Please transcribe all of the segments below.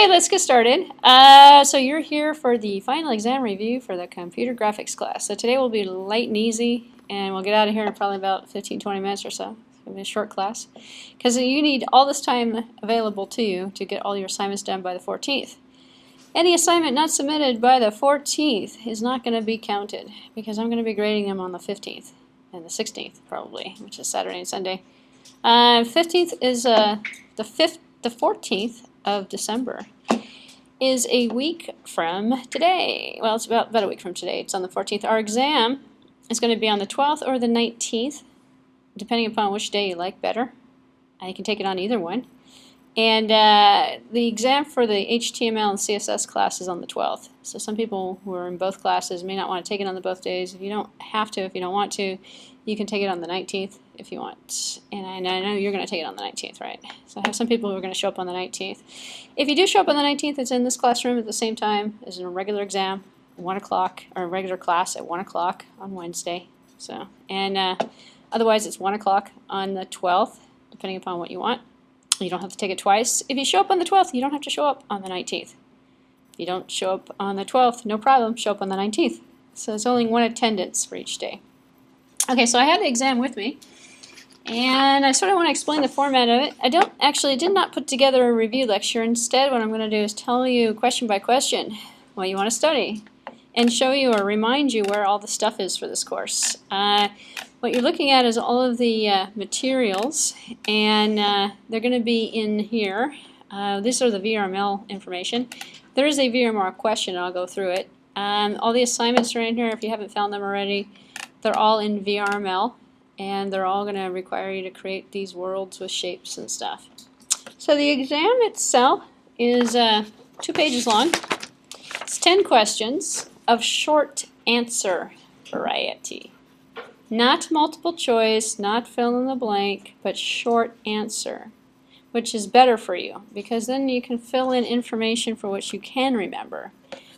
let's get started. So you're here for the final exam review for the computer graphics class. So today will be light and easy, and we'll get out of here in probably about 15-20 minutes or so. It's going to be a short class. Because you need all this time available to you to get all your assignments done by the 14th. Any assignment not submitted by the 14th is not going to be counted, because I'm going to be grading them on the 15th and the 16th probably, which is Saturday and Sunday. 15th is the 14th of December is a week from today. Well, it's about a week from today. It's on the 14th. Our exam is going to be on the 12th or the 19th, depending upon which day you like better. You can take it on either one. And the exam for the HTML and CSS class is on the 12th. So some people who are in both classes may not want to take it on the both days. If you don't have to, if you don't want to, you can take it on the 19th if you want. And I know you're going to take it on the 19th, right? So I have some people who are going to show up on the 19th. If you do show up on the 19th, it's in this classroom at the same time as a regular exam, 1 o'clock, or a regular class at 1 o'clock on Wednesday. So, and otherwise it's 1 o'clock on the 12th, depending upon what you want. You don't have to take it twice. If you show up on the 12th, you don't have to show up on the 19th. If you don't show up on the 12th, no problem, show up on the 19th. So it's only one attendance for each day. Okay, so I have the exam with me, and I sort of want to explain the format of it. I did not put together a review lecture. Instead, what I'm going to do is tell you question by question what you want to study, and show you or remind you where all the stuff is for this course. What you're looking at is all of the materials, and they're going to be in here. These are the VRML information. There is a VRML question, and I'll go through it. All the assignments are in here if you haven't found them already. They're all in VRML, and they're all going to require you to create these worlds with shapes and stuff. So the exam itself is 2 pages long. It's 10 questions of short answer variety. Not multiple choice, not fill in the blank, but short answer, which is better for you, because then you can fill in information for which you can remember.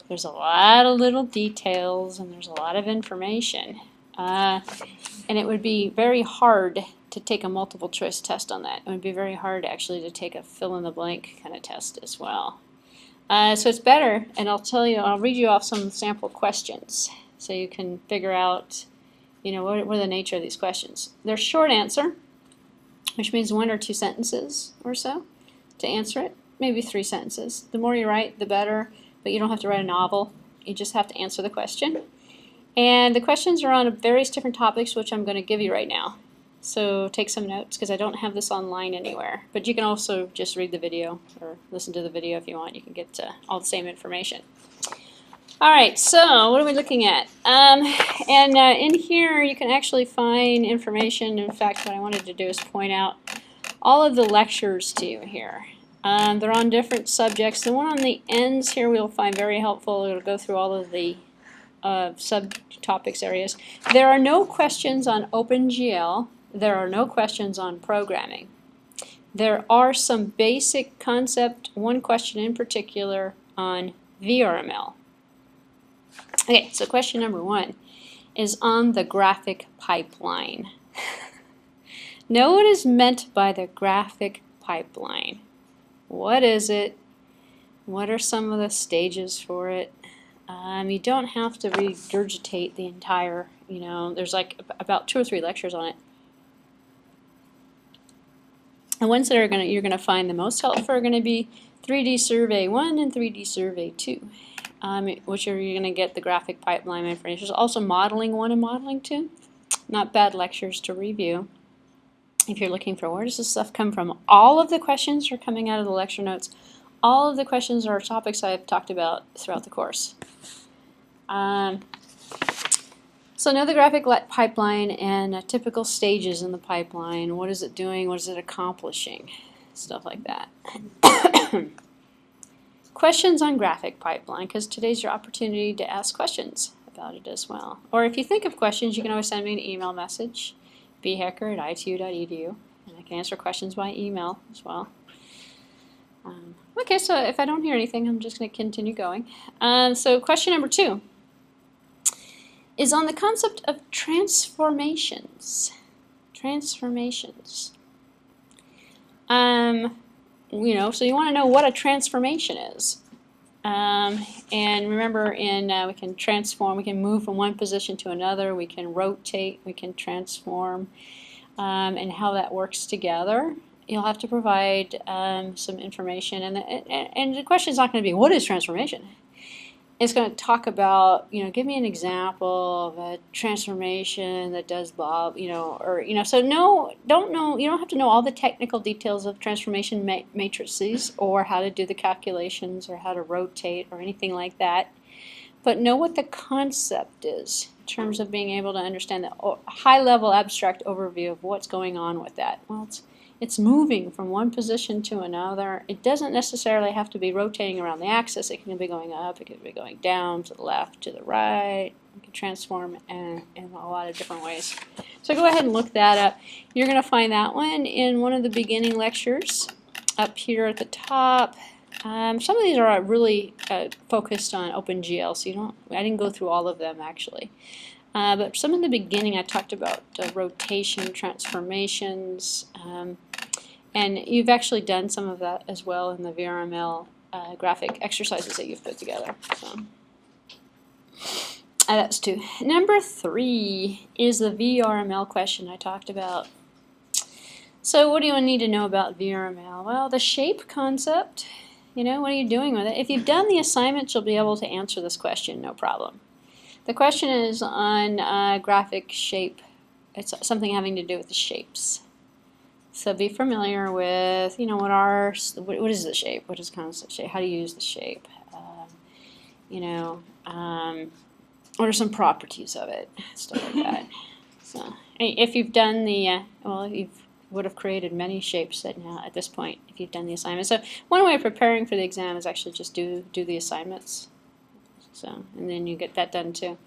There's a lot of little details, and there's a lot of information. And it would be very hard to take a multiple choice test on that. It would be very hard actually to take a fill in the blank kind of test as well. So it's better, and I'll read you off some sample questions so you can figure out, you know, what are the nature of these questions. They're short answer, which means 1 or 2 sentences or so to answer it, maybe 3 sentences. The more you write, the better, but you don't have to write a novel. You just have to answer the question. And the questions are on various different topics, which I'm going to give you right now. So take some notes, because I don't have this online anywhere. But you can also just read the video or listen to the video if you want. You can get all the same information. All right, so what are we looking at? In here you can actually find information. In fact, what I wanted to do is point out all of the lectures to you here. They're on different subjects. The one on the ends here we'll find very helpful. It'll go through all of the subtopics areas. There are no questions on OpenGL. There are no questions on programming. There are some basic concept, one question in particular on VRML. Okay, so question number 1 is on the graphic pipeline. Know what is meant by the graphic pipeline. What is it? What are some of the stages for it? You don't have to regurgitate the entire, you know, there's like about 2 or 3 lectures on it. The ones that you're gonna find the most helpful are going to be 3D Survey 1 and 3D Survey 2, which are you're going to get the graphic pipeline information. There's also Modeling 1 and Modeling 2. Not bad lectures to review if you're looking for where does this stuff come from. All of the questions are coming out of the lecture notes. All of the questions are topics I've talked about throughout the course. So know the graphic pipeline and typical stages in the pipeline. What is it doing? What is it accomplishing? Stuff like that. Questions on graphic pipeline, because today's your opportunity to ask questions about it as well. Or if you think of questions, you can always send me an email message, bhecker@itu.edu, and I can answer questions by email as well. Okay, so if I don't hear anything, I'm just going to continue going. So question number 2 is on the concept of transformations. Transformations. you know, so you want to know what a transformation is. And remember, we can transform, we can move from one position to another, we can rotate, we can transform, and how that works together. You'll have to provide some information, and the question is not going to be, what is transformation? It's going to talk about, you know, give me an example of a transformation that does blah, you know, or, you know, so you don't have to know all the technical details of transformation matrices or how to do the calculations or how to rotate or anything like that, but know what the concept is in terms of being able to understand the high-level abstract overview of what's going on with that. Well, it's moving from one position to another. It doesn't necessarily have to be rotating around the axis. It can be going up, it can be going down, to the left, to the right. It can transform in a lot of different ways. So go ahead and look that up. You're going to find that one in one of the beginning lectures up here at the top. Some of these are really focused on OpenGL, so I didn't go through all of them actually. But some in the beginning I talked about rotation, transformations, and you've actually done some of that as well in the VRML graphic exercises that you've put together. So that's 2. Number 3 is the VRML question I talked about. So what do you need to know about VRML? Well, the shape concept, you know, what are you doing with it? If you've done the assignments, you'll be able to answer this question, no problem. The question is on graphic shape. It's something having to do with the shapes. So be familiar with, you know, what is the shape? What is concept shape? How do you use the shape? You know, what are some properties of it? Stuff like that. So if you've done the, well, you would have created many shapes at this point if you've done the assignment. So one way of preparing for the exam is actually just do the assignments. So, and then you get that done too.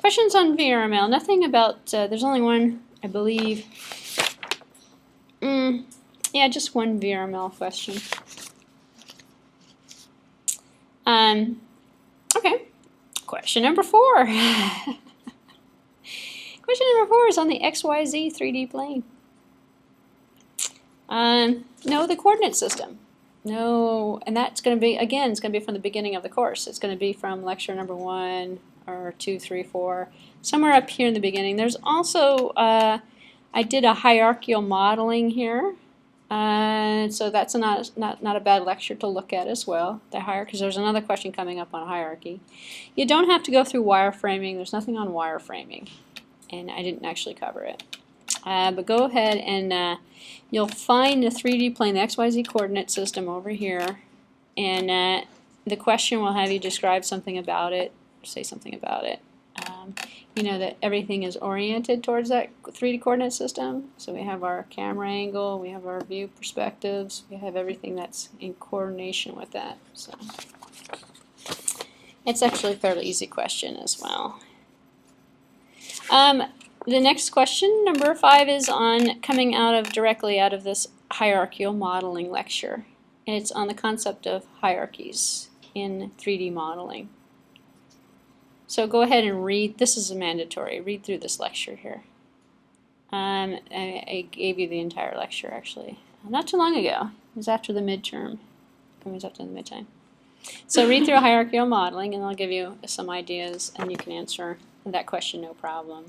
Questions on VRML. Nothing about, there's only one, I believe. Yeah, just one VRML question. Okay. Question number 4. Question number 4 is on the XYZ 3D plane. Know the coordinate system. No, and that's going to be, again, it's going to be from the beginning of the course. It's going to be from lecture number 1 or 2, 3, 4, somewhere up here in the beginning. There's also, I did a hierarchical modeling here, so that's not a bad lecture to look at as well. The hierarchy, because there's another question coming up on hierarchy. You don't have to go through wireframing. There's nothing on wireframing, and I didn't actually cover it. But go ahead and you'll find the 3D plane, the XYZ coordinate system over here, and the question will have you describe something about it, say something about it. You know that everything is oriented towards that 3D coordinate system. So we have our camera angle, we have our view perspectives, we have everything that's in coordination with that. So it's actually a fairly easy question as well. The next question, number 5, is on coming directly out of this hierarchical modeling lecture. And it's on the concept of hierarchies in 3D modeling. So go ahead and read. This is a mandatory. Read through this lecture here. I gave you the entire lecture actually not too long ago. It was after the midterm. It was after the midterm. So read through hierarchical modeling, and I'll give you some ideas, and you can answer that question no problem.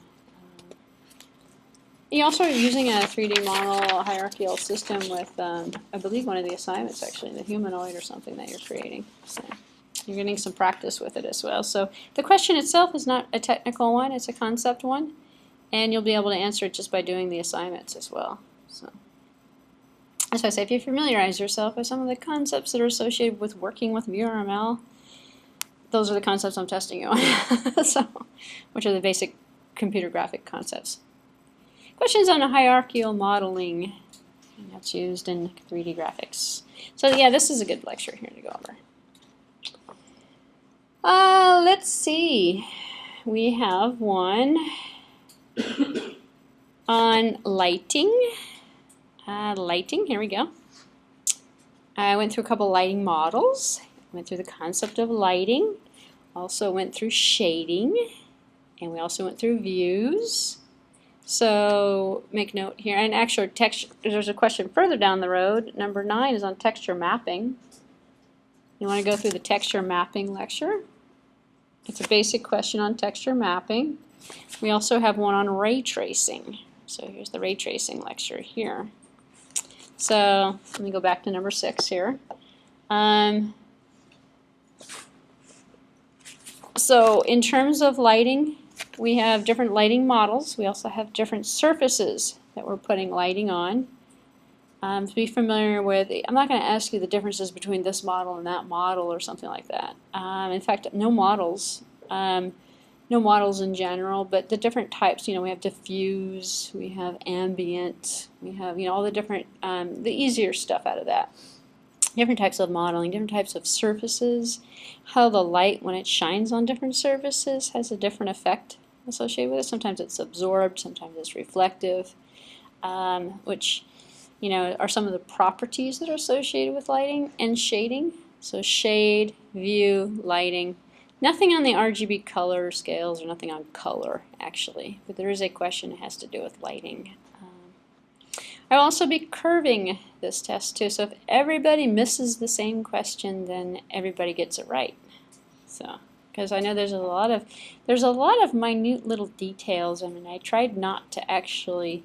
You also are using a 3D model hierarchical system with, I believe, one of the assignments actually, the humanoid or something that you're creating. So you're getting some practice with it as well. So the question itself is not a technical one, it's a concept one, and you'll be able to answer it just by doing the assignments as well. So as I say, if you familiarize yourself with some of the concepts that are associated with working with VRML, those are the concepts I'm testing you on, so, which are the basic computer graphic concepts. Questions on hierarchical modeling, and that's used in 3D graphics. So yeah, this is a good lecture here to go over. Let's see. We have one on lighting. Lighting, here we go. I went through a couple lighting models. Went through the concept of lighting. Also went through shading. And we also went through views. So make note here, and actually texture, there's a question further down the road. Number 9 is on texture mapping. You want to go through the texture mapping lecture. It's a basic question on texture mapping. We also have one on ray tracing. So here's the ray tracing lecture here. So let me go back to number 6 here. So in terms of lighting, we have different lighting models. We also have different surfaces that we're putting lighting on. To be familiar with, I'm not going to ask you the differences between this model and that model or something like that. In fact, no models in general, but the different types. We have diffuse, we have ambient, we have all the different, the easier stuff out of that. Different types of modeling, different types of surfaces, how the light, when it shines on different surfaces, has a different effect associated with it. Sometimes it's absorbed, sometimes it's reflective, which are some of the properties that are associated with lighting and shading. So shade, view, lighting. Nothing on the RGB color scales, or nothing on color actually, but there is a question that has to do with lighting. I'll also be curving this test too, so if everybody misses the same question, then everybody gets it right. So, because I know there's a lot of minute little details. I mean, I tried not to actually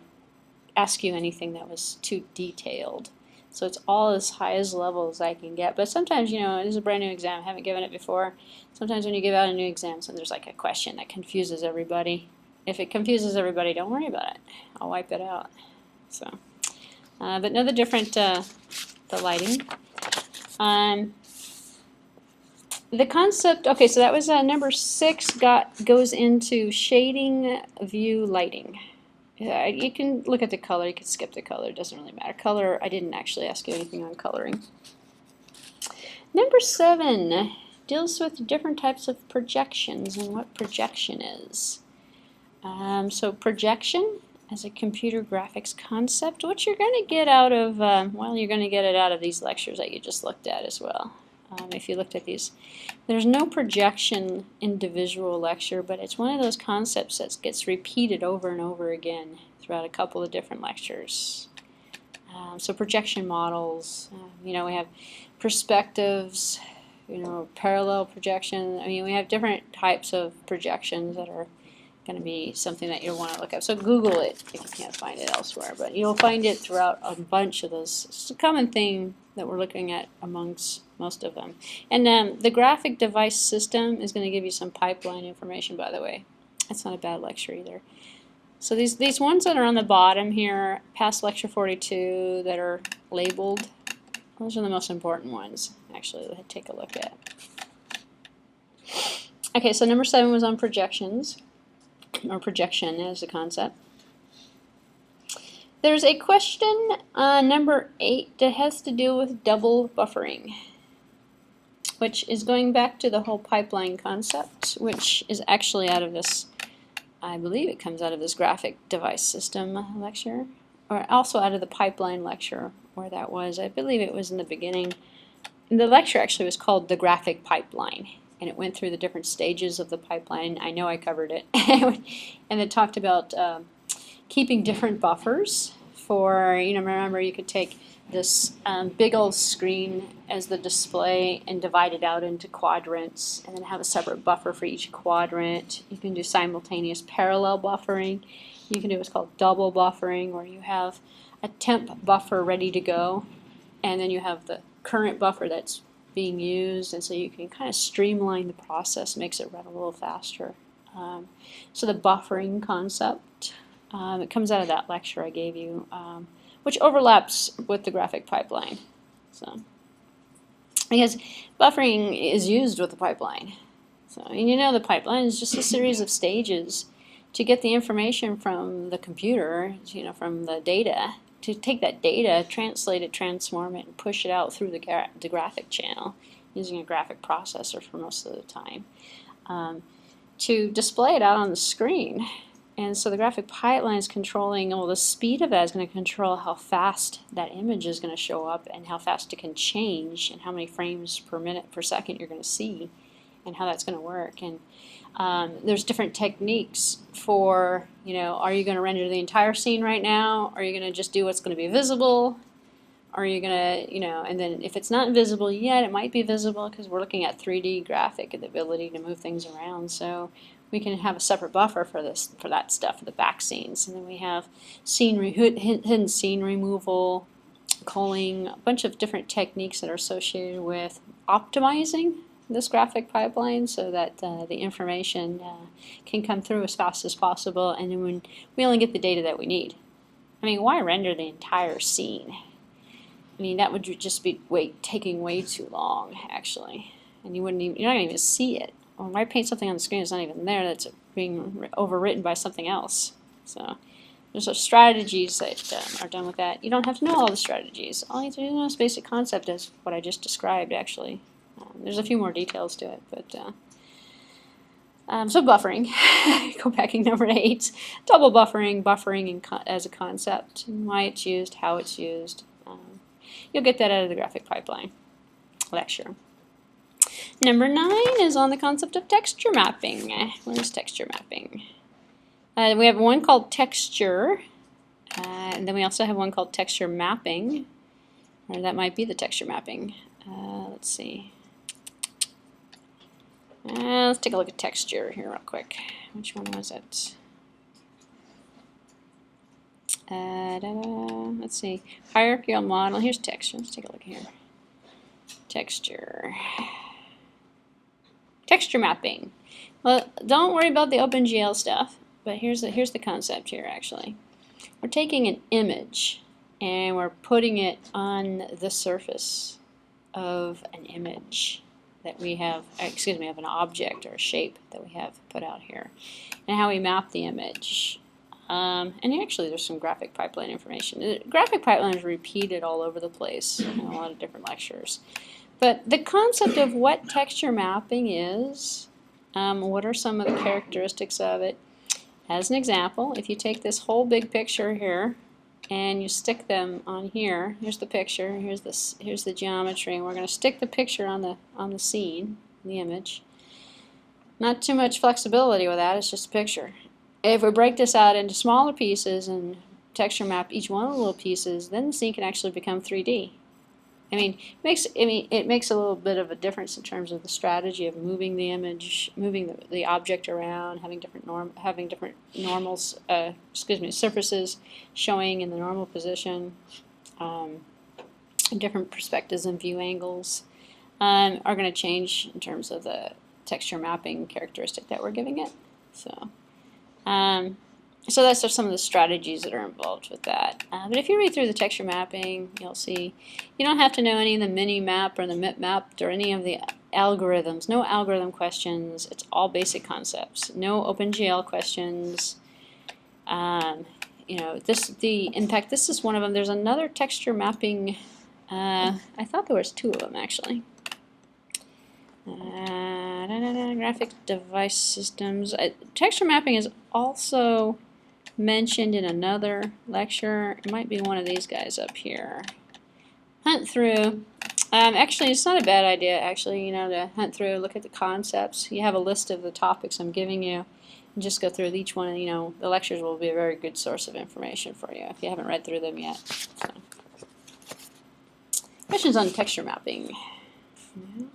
ask you anything that was too detailed. So it's all as high as level as I can get. But sometimes, it is a brand new exam. I haven't given it before. Sometimes when you give out a new exam, so there's like a question that confuses everybody. If it confuses everybody, don't worry about it. I'll wipe it out. So, but know the different, the lighting. The concept, okay, so that was number 6 goes into shading, view, lighting. You can look at the color, you can skip the color, it doesn't really matter. Color, I didn't actually ask you anything on coloring. Number 7 deals with different types of projections and what projection is. So projection as a computer graphics concept, what you're going to get out of, well, you're going to get it out of these lectures that you just looked at as well. If you looked at these, there's no projection individual lecture, but it's one of those concepts that gets repeated over and over again throughout a couple of different lectures. So projection models, we have perspectives, parallel projection. I mean, we have different types of projections that are going to be something that you'll want to look up. So Google it if you can't find it elsewhere, but you'll find it throughout a bunch of those. It's a common thing that we're looking at amongst most of them. And the graphic device system is going to give you some pipeline information, by the way. That's not a bad lecture either. So these ones that are on the bottom here, past lecture 42, that are labeled, those are the most important ones, actually, to take a look at. Okay, so number 7 was on projections, or projection as a concept. There's a question on number 8 that has to do with double buffering, which is going back to the whole pipeline concept, which is actually out of this, I believe it comes out of this graphic device system lecture, or also out of the pipeline lecture where that was. I believe it was in the beginning. And the lecture actually was called The Graphic Pipeline, and it went through the different stages of the pipeline. I know I covered it. And it talked about keeping different buffers for, remember you could take this big old screen as the display and divide it out into quadrants and then have a separate buffer for each quadrant. You can do simultaneous parallel buffering. You can do what's called double buffering, where you have a temp buffer ready to go and then you have the current buffer that's being used, and so you can kind of streamline the process, makes it run a little faster. So the buffering concept, it comes out of that lecture I gave you, which overlaps with the graphic pipeline. So, because buffering is used with the pipeline. So, and the pipeline is just a series of stages to get the information from the computer, from the data, to take that data, translate it, transform it, and push it out through the graphic channel using a graphic processor for most of the time, to display it out on the screen. And so the graphic pipeline is controlling, well, the speed of that is going to control how fast that image is going to show up and how fast it can change and how many frames per minute per second you're going to see and how that's going to work. And there's different techniques for, are you going to render the entire scene right now? Are you going to just do what's going to be visible? Are you going to, and then if it's not visible yet, it might be visible because we're looking at 3D graphic and the ability to move things around. So we can have a separate buffer for that stuff, for the back scenes. And then we have hidden scene removal, culling, a bunch of different techniques that are associated with optimizing this graphic pipeline so that the information can come through as fast as possible, and then when we only get the data that we need. I mean, why render the entire scene? I mean, that would just be taking way too long, actually, and you're not going to even see it. Or why paint something on the screen that's not even there, that's being overwritten by something else? So there's strategies that are done with that. You don't have to know all the strategies. All you have to do is know this basic concept is what I just described, actually. There's a few more details to it, but so buffering, go backing number 8, double buffering as a concept, and why it's used, how it's used. You'll get that out of the graphic pipeline lecture. Number 9 is on the concept of texture mapping. What is texture mapping? We have one called texture, and then we also have one called texture mapping, or that might be the texture mapping. Let's see. Let's take a look at texture here real quick. Which one was it? Let's see. Hierarchical model. Here's texture. Let's take a look here. Texture. Texture mapping. Well, don't worry about the OpenGL stuff, but here's the concept here, actually. We're taking an image and we're putting it on the surface of an image that we have, of an object or a shape that we have put out here, and how we map the image. And actually there's some graphic pipeline information. The graphic pipeline is repeated all over the place in a lot of different lectures. But the concept of what texture mapping is, what are some of the characteristics of it? As an example, if you take this whole big picture here and you stick them on here, here's the picture, here's the geometry, and we're going to stick the picture on the scene, the image. Not too much flexibility with that, it's just a picture. If we break this out into smaller pieces and texture map each one of the little pieces, then the scene can actually become 3D. It makes a little bit of a difference in terms of the strategy of moving the image, moving the object around, having different normals, surfaces showing in the normal position, different perspectives and view angles are going to change in terms of the texture mapping characteristic that we're giving it. So that's just some of the strategies that are involved with that. But if you read through the texture mapping, you'll see you don't have to know any of the mini-map or the MIP-map or any of the algorithms. No algorithm questions. It's all basic concepts. No OpenGL questions. In fact, this is one of them. There's another texture mapping. I thought there was 2 of them, actually. Graphic device systems. Texture mapping is also mentioned in another lecture. It might be one of these guys up here. Hunt through. Actually, it's not a bad idea, actually, to hunt through, look at the concepts. You have a list of the topics I'm giving you, and just go through each one. The lectures will be a very good source of information for you if you haven't read through them yet. So. Questions on texture mapping. Yeah.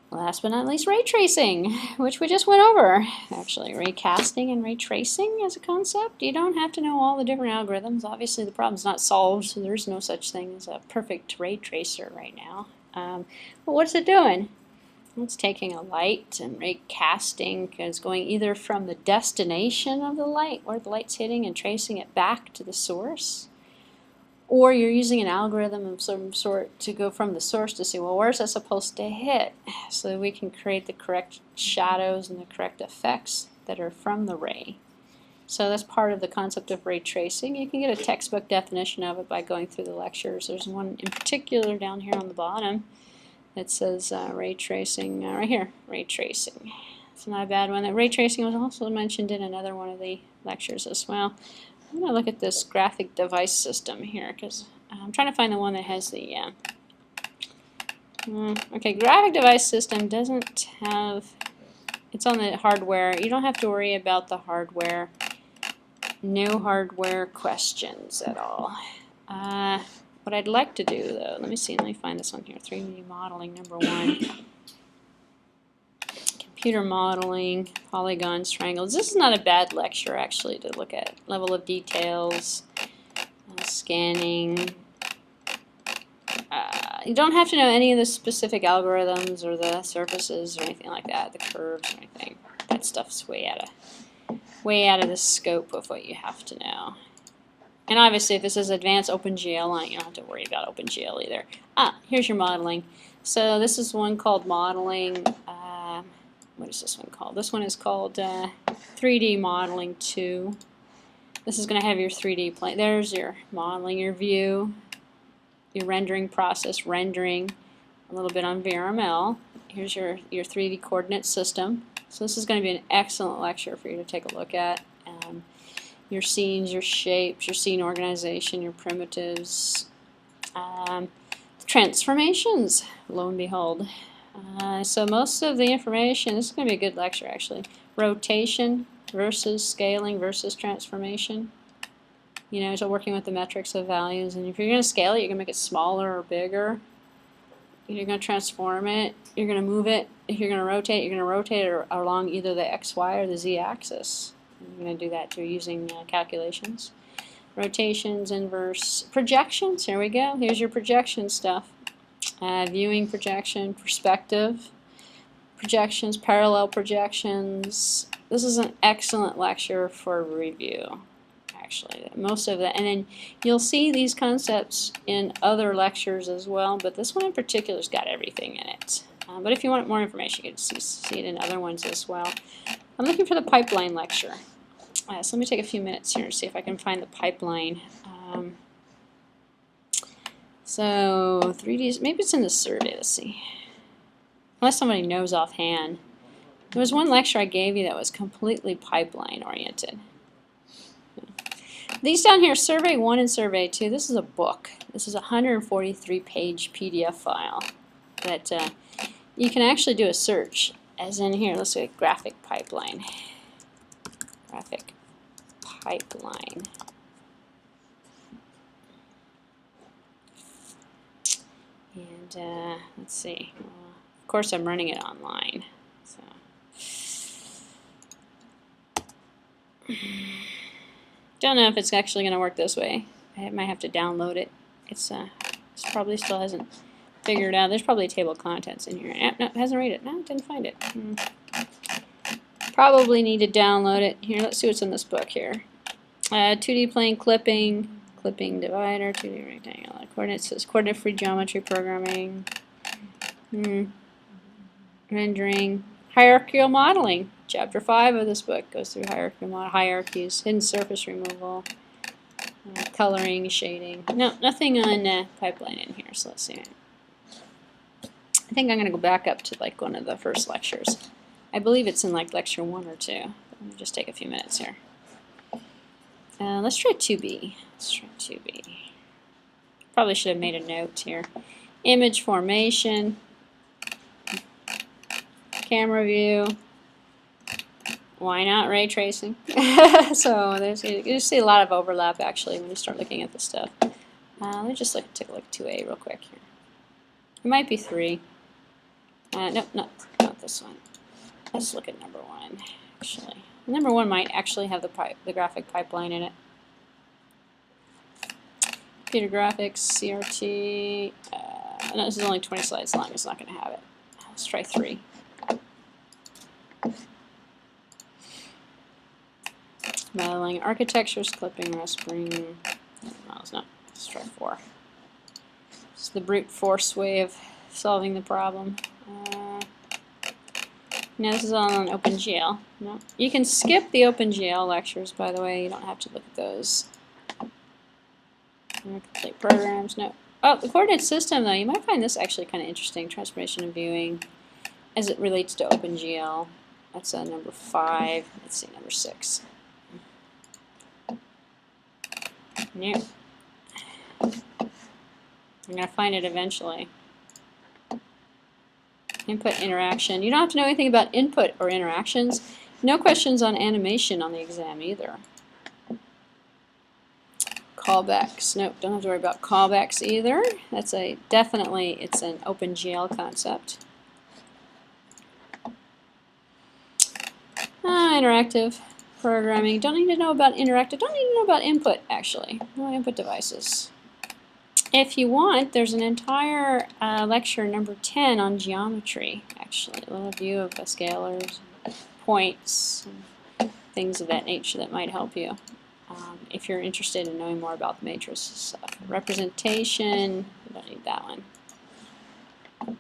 Last but not least, ray tracing, which we just went over. Actually, ray casting and ray tracing as a concept. You don't have to know all the different algorithms. Obviously, the problem's not solved, so there's no such thing as a perfect ray tracer right now. But what's it doing? It's taking a light and ray casting is going either from the destination of the light, where the light's hitting, and tracing it back to the source. Or you're using an algorithm of some sort to go from the source to see, well, where's that supposed to hit? So that we can create the correct shadows and the correct effects that are from the ray. So that's part of the concept of ray tracing. You can get a textbook definition of it by going through the lectures. There's one in particular down here on the bottom that says ray tracing, right here, ray tracing. It's not a bad one. That ray tracing was also mentioned in another one of the lectures as well. I'm going to look at this graphic device system here because I'm trying to find the one that has the Okay, graphic device system doesn't have, it's on the hardware. You don't have to worry about the hardware. No hardware questions at all. What I'd like to do though, let me find this one here, 3D modeling number 1. Computer modeling, polygons, triangles. This is not a bad lecture actually to look at. Level of details, scanning. You don't have to know any of the specific algorithms or the surfaces or anything like that, the curves or anything. That stuff's way out of the scope of what you have to know. And obviously, if this is advanced OpenGL, you don't have to worry about OpenGL either. Here's your modeling. So this is one called modeling. What is this one called? This one is called 3D Modeling 2. This is going to have your 3D plane. There's your modeling, your view, your rendering process, rendering, a little bit on VRML. Here's your 3D coordinate system. So this is going to be an excellent lecture for you to take a look at. Your scenes, your shapes, your scene organization, your primitives, transformations, lo and behold. So most of the information, this is going to be a good lecture actually. Rotation versus scaling versus transformation. You know, so working with the metrics of values, and if you're going to scale it, you're going to make it smaller or bigger. You're going to transform it, you're going to move it. If you're going to rotate it along either the X, Y, or the Z axis. You're going to do that too using calculations. Rotations, inverse, projections, here we go. Here's your projection stuff. Viewing projection, perspective, projections, parallel projections. This is an excellent lecture for review, actually. Most of that. And then you'll see these concepts in other lectures as well, but this one in particular has got everything in it. But if you want more information, you can see it in other ones as well. I'm looking for the pipeline lecture. So let me take a few minutes here and see if I can find the pipeline. So 3D, maybe it's in the survey, let's see. Unless somebody knows offhand. There was one lecture I gave you that was completely pipeline oriented. These down here, Survey 1 and Survey 2, this is a book. This is a 143-page PDF file that you can actually do a search. As in here, let's say graphic pipeline. Graphic pipeline. And let's see. Of course, I'm running it online. So. Don't know if it's actually going to work this way. I might have to download it. It's probably still hasn't figured out. There's probably a table of contents in here. No, it hasn't read it. No, didn't find it. Probably need to download it. Here, let's see what's in this book here. 2D plane clipping, clipping divider, 2D rectangular coordinates, says coordinate-free geometry programming, rendering, hierarchical modeling. Chapter 5 of this book goes through hierarchies, hidden surface removal, coloring, shading. No, nothing on pipeline in here, so let's see. I think I'm going to go back up to like one of the first lectures. I believe it's in like lecture 1 or 2. Let me just take a few minutes here. Let's try 2B. Let's try 2B. Probably should have made a note here. Image formation, camera view. Why not ray tracing? So you see a lot of overlap actually when you start looking at this stuff. Let me just take a look at 2A real quick here. It might be 3. No, not this one. Let's look at number 1 actually. Number 1 might actually have the graphic pipeline in it. Computer graphics, CRT. No, this is only 20 slides long. It's not going to have it. Let's try 3. Modeling, architectures, clipping, raspering. No, it's not. Let's try 4. It's the brute force way of solving the problem. Now this is all on OpenGL. No. You can skip the OpenGL lectures, by the way. You don't have to look at those. Complete programs. No. Oh, the coordinate system, though. You might find this actually kind of interesting. Transformation and viewing as it relates to OpenGL. That's number 5. Let's see, number 6. Yeah. I'm going to find it eventually. Input, interaction. You don't have to know anything about input or interactions. No questions on animation on the exam either. Callbacks. Nope, don't have to worry about callbacks either. That's definitely it's an OpenGL concept. Interactive programming. Don't need to know about interactive. Don't need to know about input, actually. No input devices. If you want, there's an entire lecture, number 10, on geometry, actually. A little view of the scalars, points, and things of that nature that might help you if you're interested in knowing more about the matrix stuff. Representation, you don't need that one.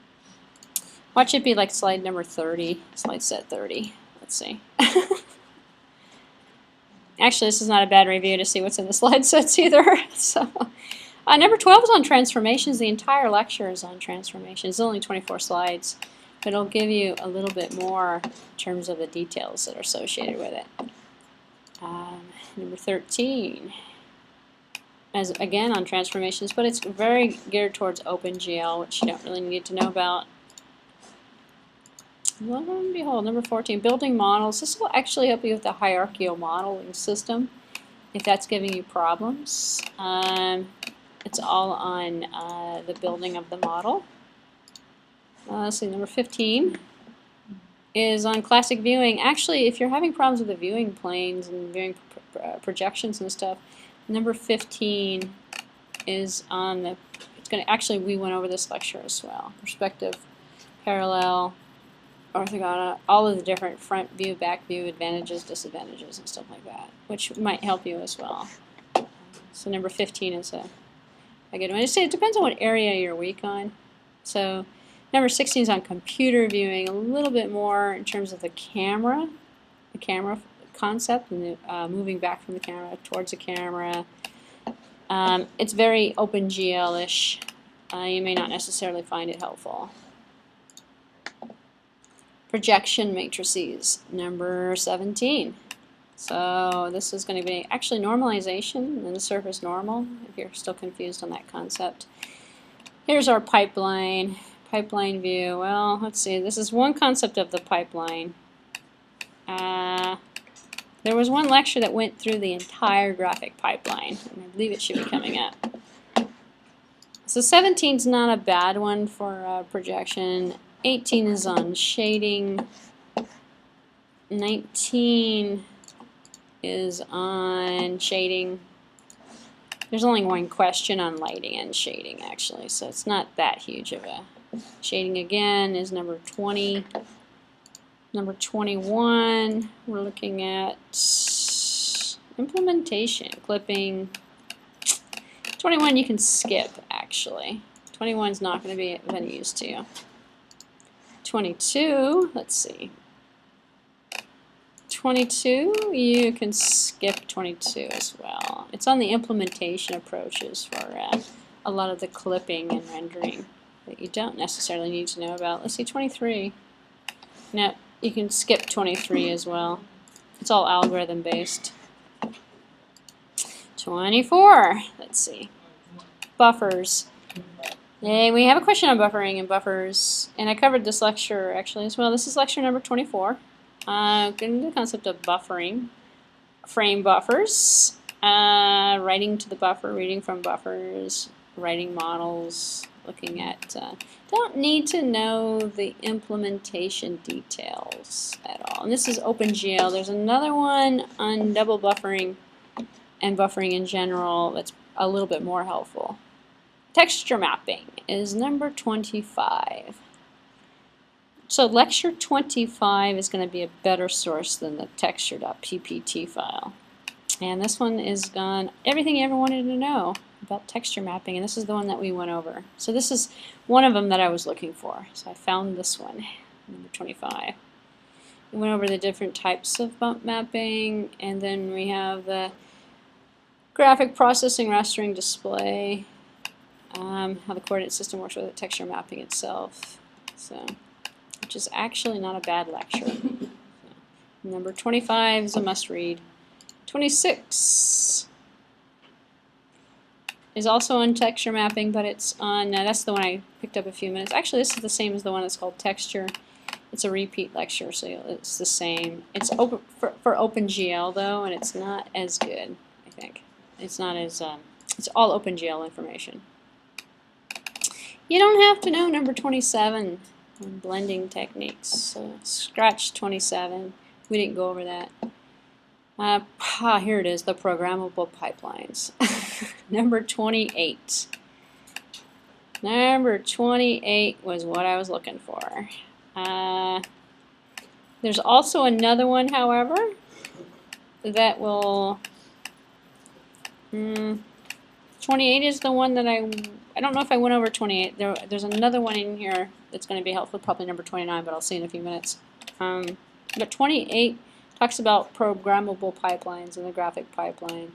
Watch it be like slide number 30, slide set 30. Let's see. Actually, this is not a bad review to see what's in the slide sets either. So, number 12 is on transformations. The entire lecture is on transformations. It's only 24 slides, but it'll give you a little bit more in terms of the details that are associated with it. Number 13 is again on transformations, but it's very geared towards OpenGL, which you don't really need to know about. Lo and behold, number 14, building models. This will actually help you with the hierarchical modeling system if that's giving you problems. It's all on the building of the model. Let's see, number 15 is on classic viewing. Actually, if you're having problems with the viewing planes and viewing projections and stuff, number 15 is on the, it's going to, actually we went over this lecture as well. Perspective, parallel, orthogonal, all of the different front view, back view, advantages, disadvantages, and stuff like that, which might help you as well. So number 15 is a good one. I say it depends on what area you're weak on. So number 16 is on computer viewing, a little bit more in terms of the camera concept and the, moving back from the camera towards the camera. It's very OpenGL-ish. You may not necessarily find it helpful. Projection matrices, number 17. So this is going to be actually normalization and the surface normal, if you're still confused on that concept. Here's our pipeline view. Well, let's see. This is one concept of the pipeline. There was one lecture that went through the entire graphic pipeline, and I believe it should be coming up. So 17 is not a bad one for projection. 18 is on shading. 19 is on shading. There's only one question on lighting and shading, actually, so it's not that huge of a... Shading again is number 20. Number 21, we're looking at implementation, clipping. 21 you can skip, actually. 21 is not going to be of any use to you. 22, let's see. 22, you can skip 22 as well. It's on the implementation approaches for a lot of the clipping and rendering that you don't necessarily need to know about. Let's see, 23. No, you can skip 23 as well. It's all algorithm based. 24, let's see. Buffers. Yay, we have a question on buffering and buffers, and I covered this lecture actually as well. This is lecture number 24. Getting the concept of buffering, frame buffers, writing to the buffer, reading from buffers, writing models, looking at, don't need to know the implementation details at all. And this is OpenGL. There's another one on double buffering and buffering in general that's a little bit more helpful. Texture mapping is number 25. So lecture 25 is going to be a better source than the texture.ppt file. And this one is gone everything you ever wanted to know about texture mapping, and this is the one that we went over. So this is one of them that I was looking for. So I found this one, number 25. We went over the different types of bump mapping, and then we have the graphic processing, rastering, display, how the coordinate system works with the texture mapping itself. So, which is actually not a bad lecture. So, number 25 is a must read. 26. is also on texture mapping, but it's on, that's the one I picked up a few minutes. Actually, this is the same as the one that's called texture. It's a repeat lecture, so it's the same. It's open for OpenGL though, and it's not as good, I think. It's not as, it's all OpenGL information. You don't have to know number 27 on blending techniques. So scratch 27. We didn't go over that. Here it is, the programmable pipelines. Number 28. Number 28 was what I was looking for. There's also another one, however, that will... 28 is the one that I don't know if I went over 28. There's another one in here that's going to be helpful, probably number 29, but I'll see in a few minutes. But 28 talks about programmable pipelines and the graphic pipeline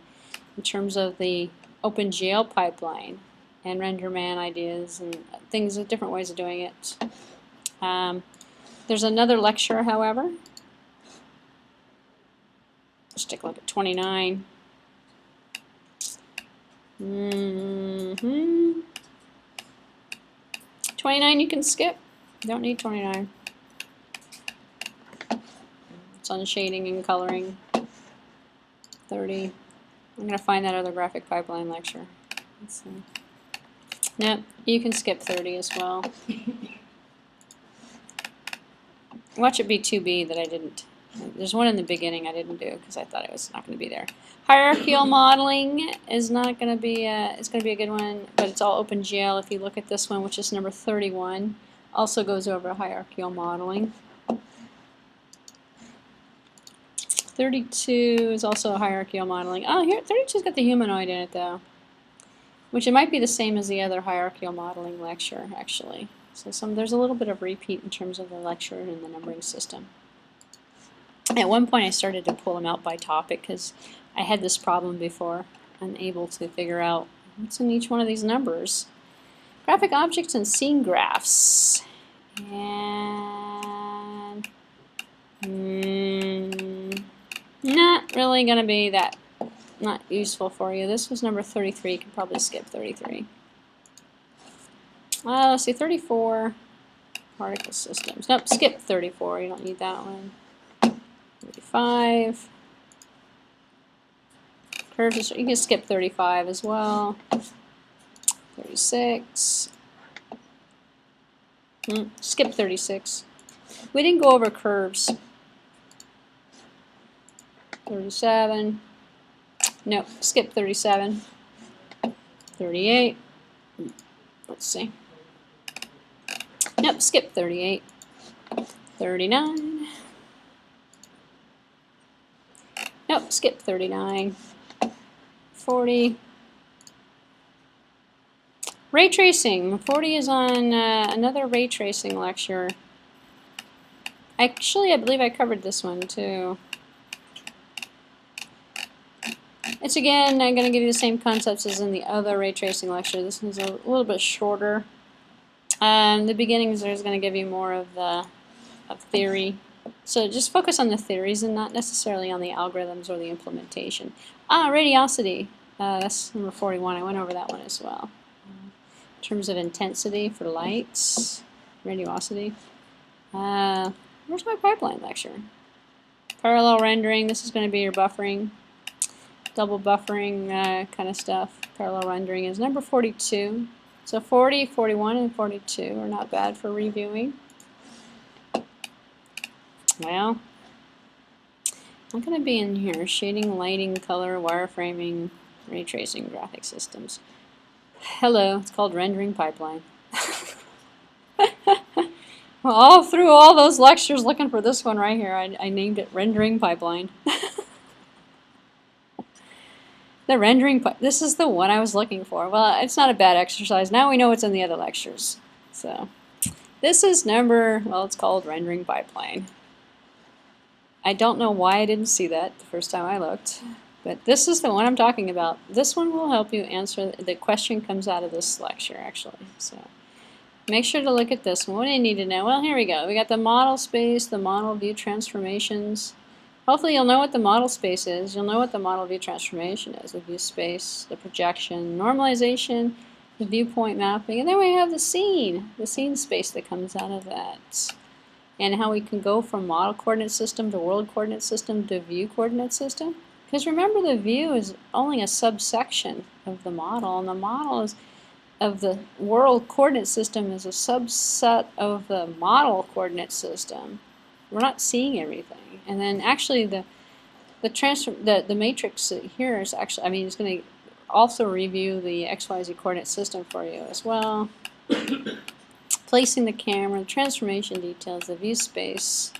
in terms of the OpenGL pipeline and RenderMan ideas and things, different ways of doing it. There's another lecture, however. Let's take a look at 29. 29 you can skip. Don't need 29. It's on shading and coloring. 30. I'm going to find that other graphic pipeline lecture. Let's see. Nope, you can skip 30 as well. Watch it be 2B that I didn't. There's one in the beginning I didn't do because I thought it was not going to be there. Hierarchical modeling is not going to be it's going to be a good one, but it's all OpenGL. If you look at this one, which is number 31, also goes over hierarchical modeling. 32 is also hierarchical modeling. Oh, here 32's got the humanoid in it though, which it might be the same as the other hierarchical modeling lecture actually. So there's a little bit of repeat in terms of the lecture and the numbering system. At one point I started to pull them out by topic because I had this problem before, unable to figure out what's in each one of these numbers. Graphic objects and scene graphs. And not really going to be that not useful for you. This was number 33. You can probably skip 33. Let's see, 34. Particle systems. Nope, skip 34. You don't need that one. 35. Curves, you can skip 35 as well. 36. Skip 36. We didn't go over curves. 37. Nope, skip 37. 38. Let's see. Nope, skip 38. 39. Nope, skip 39. 40. Ray tracing. 40 is on another ray tracing lecture. Actually, I believe I covered this one too. It's again, I'm going to give you the same concepts as in the other ray tracing lecture. This one's a little bit shorter. The beginnings is going to give you more of the theory. So just focus on the theories and not necessarily on the algorithms or the implementation. Radiosity. That's number 41. I went over that one as well. In terms of intensity for lights, radiosity. Where's my pipeline lecture? Parallel rendering. This is going to be your buffering. Double buffering kind of stuff. Parallel rendering is number 42. So 40, 41, and 42 are not bad for reviewing. Well, I'm going to be in here. Shading, lighting, color, wireframing, ray tracing, graphic systems. Hello, it's called rendering pipeline. Well, all through all those lectures looking for this one right here, I named it rendering pipeline. The rendering, this is the one I was looking for. Well, it's not a bad exercise. Now we know what's in the other lectures. So, this is it's called rendering pipeline. I don't know why I didn't see that the first time I looked, but this is the one I'm talking about. This one will help you answer, the question comes out of this lecture actually. So, make sure to look at this one. What do you need to know? Well, here we go. We got the model space, the model view transformations, Hopefully you'll know what the model space is. You'll know what the model view transformation is, the view space, the projection, normalization, the viewpoint mapping, and then we have the scene space that comes out of that. And how we can go from model coordinate system to world coordinate system to view coordinate system. Because remember, the view is only a subsection of the model, and the model is of the world coordinate system is a subset of the model coordinate system. We're not seeing everything. And then actually the matrix here is actually, I mean, it's going to also review the XYZ coordinate system for you as well. Placing the camera, transformation details, the view space,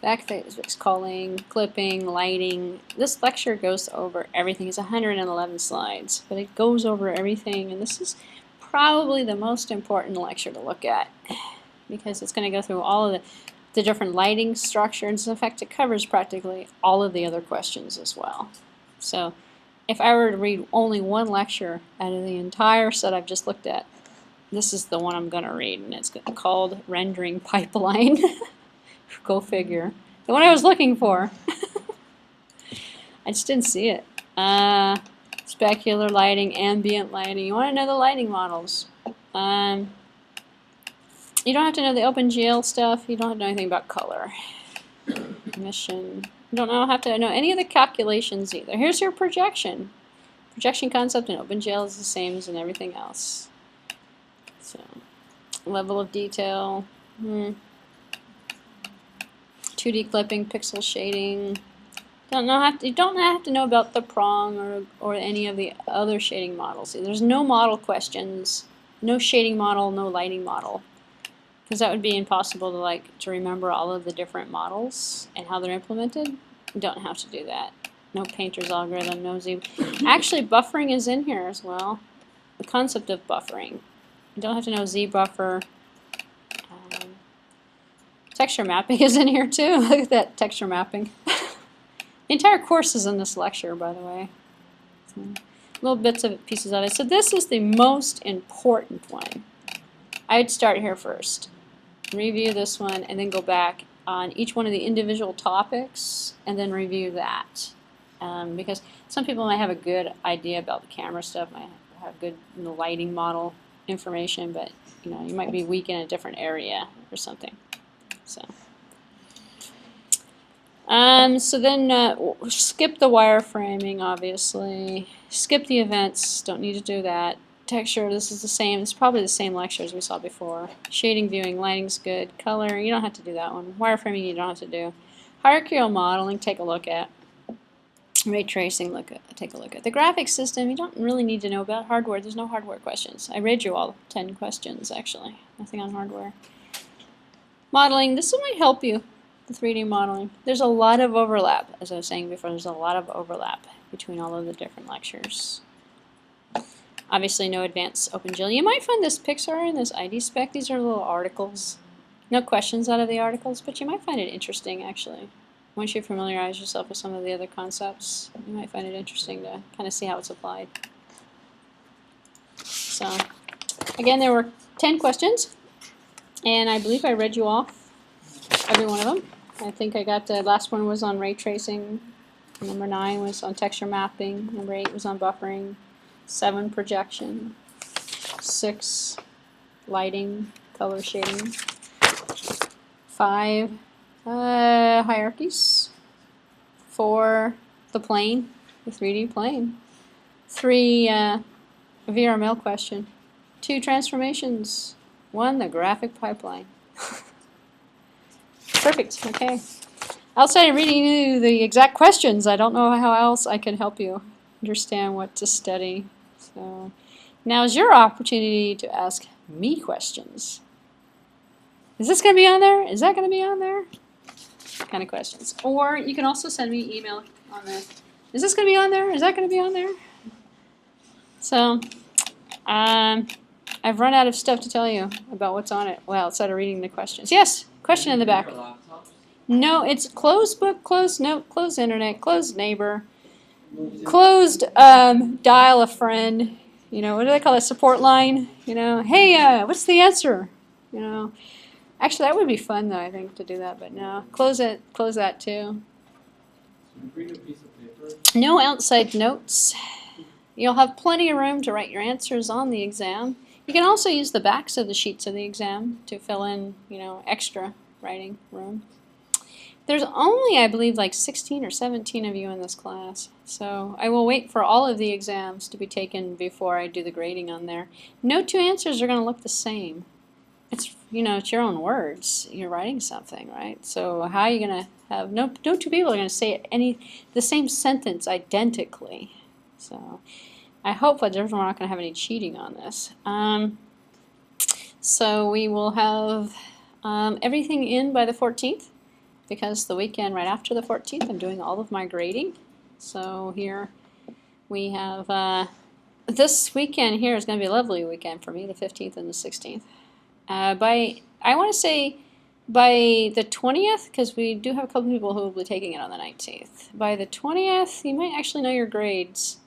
backface culling, clipping, lighting. This lecture goes over everything. It's 111 slides, but it goes over everything, and this is probably the most important lecture to look at because it's going to go through all of the different lighting structures. In fact, it covers practically all of the other questions as well. So if I were to read only one lecture out of the entire set I've just looked at, this is the one I'm going to read, and it's called Rendering Pipeline. Go figure. The one I was looking for. I just didn't see it. Specular lighting, ambient lighting. You want to know the lighting models. You don't have to know the OpenGL stuff. You don't have to know anything about color. Emission. You don't have to know any of the calculations either. Here's your projection. Projection concept in OpenGL is the same as in everything else. So, level of detail. 2D clipping, pixel shading. You don't have to know about the prong or any of the other shading models. There's no model questions, no shading model, no lighting model, because that would be impossible to remember all of the different models and how they're implemented. You don't have to do that. No Painter's algorithm, no Z. Actually, buffering is in here as well. The concept of buffering. You don't have to know Z buffer. Texture mapping is in here too. Look at that texture mapping. The entire course is in this lecture, by the way. So, little bits of pieces of it. So this is the most important one. I'd start here first. Review this one and then go back on each one of the individual topics and then review that. Because some people might have a good idea about the camera stuff, might have good lighting model information, but you might be weak in a different area or something. So then skip the wireframing, obviously. Skip the events, don't need to do that. Texture, this is the same, it's probably the same lecture as we saw before. Shading, viewing, lighting's good. Color, you don't have to do that one. Wireframing, you don't have to do. Hierarchical modeling, take a look at. Ray tracing, take a look at. The graphics system, you don't really need to know about. Hardware, there's no hardware questions. I read you all 10 questions, actually. Nothing on hardware. Modeling, this might help you, the 3D modeling. There's a lot of overlap, as I was saying before, there's a lot of overlap between all of the different lectures. Obviously no advanced OpenGL. You might find this Pixar and this ID spec, these are little articles. No questions out of the articles, but you might find it interesting actually. Once you familiarize yourself with some of the other concepts, you might find it interesting to kind of see how it's applied. So, again, there were 10 questions. And I believe I read you off every one of them. I think I got the last one was on ray tracing. Number 9 was on texture mapping. Number 8 was on buffering. 7, projection. 6, lighting, color shading. 5, hierarchies. 4, the plane, the 3D plane. 3, VRML question. 2, transformations. 1, the graphic pipeline. Perfect, okay. Outside of reading you the exact questions, I don't know how else I can help you understand what to study. So now is your opportunity to ask me questions. Is this going to be on there? Is that going to be on there? Kind of questions. Or you can also send me an email on that. Is this going to be on there? Is that going to be on there? So, I've run out of stuff to tell you about what's on it. Well, outside of reading the questions. Yes, question in the back. No, it's closed book, closed note, closed internet, closed neighbor, closed dial a friend. What do they call it? Support line. Hey, what's the answer? Actually, that would be fun though. I think to do that, but no, close it. Close that too. Bring a piece of paper. No outside notes. You'll have plenty of room to write your answers on the exam. You can also use the backs of the sheets of the exam to fill in, extra writing room. There's only, I believe, like 16 or 17 of you in this class. So I will wait for all of the exams to be taken before I do the grading on there. No two answers are going to look the same. It's, it's your own words. You're writing something, right? So how are you going to have, no two people are going to say the same sentence identically. So I hope that we're not going to have any cheating on this. So we will have everything in by the 14th. Because the weekend right after the 14th, I'm doing all of my grading. So here we have, this weekend here is going to be a lovely weekend for me, the 15th and the 16th. I want to say by the 20th, because we do have a couple people who will be taking it on the 19th. By the 20th, you might actually know your grades.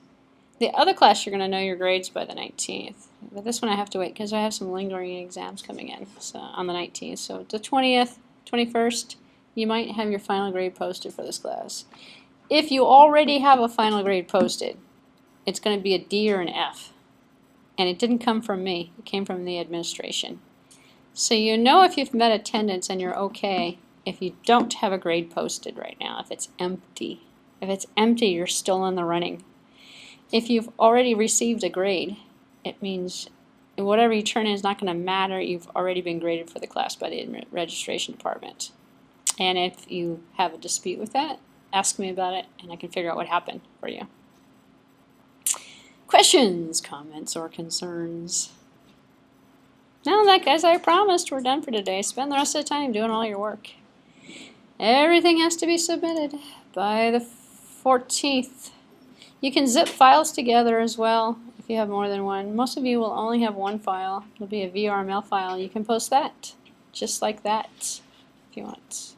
The other class, you're going to know your grades by the 19th. But this one I have to wait because I have some lingering exams coming in on the 19th. So the 20th, 21st, you might have your final grade posted for this class. If you already have a final grade posted, it's going to be a D or an F. And it didn't come from me. It came from the administration. So you know if you've met attendance and you're okay if you don't have a grade posted right now, if it's empty. If it's empty, you're still in the running. If you've already received a grade, it means whatever you turn in is not going to matter. You've already been graded for the class by the registration department. And if you have a dispute with that, ask me about it and I can figure out what happened for you. Questions, comments, or concerns? Now, as I promised, we're done for today. Spend the rest of the time doing all your work. Everything has to be submitted by the 14th. You can zip files together as well if you have more than one. Most of you will only have one file. It'll be a VRML file. You can post that just like that if you want.